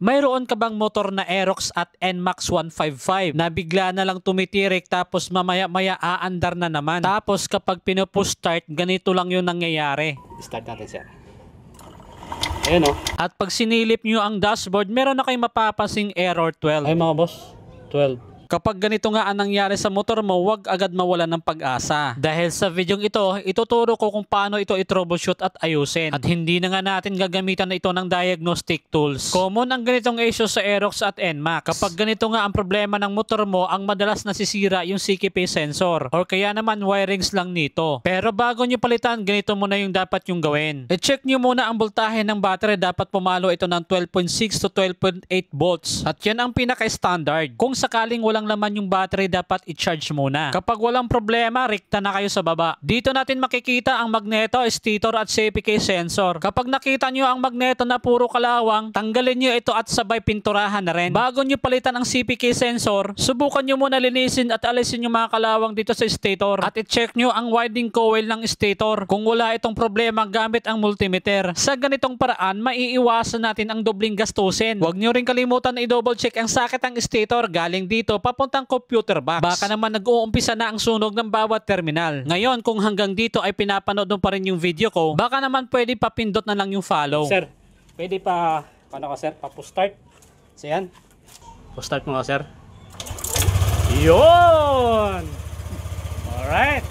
mayroon ka bang motor na Aerox at NMAX 155 na bigla na lang tumitirik tapos mamaya-maya aandar na naman? Tapos kapag pinupush start, ganito lang yung nangyayari. Start natin, sir. Ayan o. At pag sinilip nyo ang dashboard, meron na kayong mapapansing error 12. Ay mga boss, 12. Kapag ganito nga ang nangyari sa motor mo, huwag agad mawalan ng pag-asa. Dahil sa videong ito, ituturo ko kung paano ito i-troubleshoot at ayusin. At hindi na nga natin gagamitan na ito ng diagnostic tools. Common ang ganitong issue sa Aerox at NMAX. Kapag ganito nga ang problema ng motor mo, ang madalas nasisira yung CKP sensor. Or kaya naman wirings lang nito. Pero bago nyo palitan, ganito muna yung dapat yung gawin. I-check nyo muna ang voltahe ng battery. Dapat pumalo ito ng 12.6 to 12.8 volts. At yan ang pinaka-standard. Kung sakaling walang laman yung battery, dapat i-charge muna. Kapag walang problema, rekta na kayo sa baba. Dito natin makikita ang magneto, stator at CPK sensor. Kapag nakita nyo ang magneto na puro kalawang, tanggalin nyo ito at sabay pinturahan na rin. Bago nyo palitan ang CPK sensor, subukan nyo muna linisin at alisin yung mga kalawang dito sa stator. At i-check nyo ang winding coil ng stator. Kung wala itong problema, gamit ang multimeter. Sa ganitong paraan, maiiwasan natin ang dobling gastusin. Huwag nyo rin kalimutan na i-double check ang sakit ng stator galing dito papuntang computer box. Baka naman nag-uumpisa na ang sunog ng bawat terminal. Ngayon, kung hanggang dito ay pinapanood mo pa rin yung video ko, baka naman pwede papindot na lang yung follow. Sir, pwede pa, paano ka sir? Pa-start. So yan. Pa-start mo ka sir. Yun! Alright.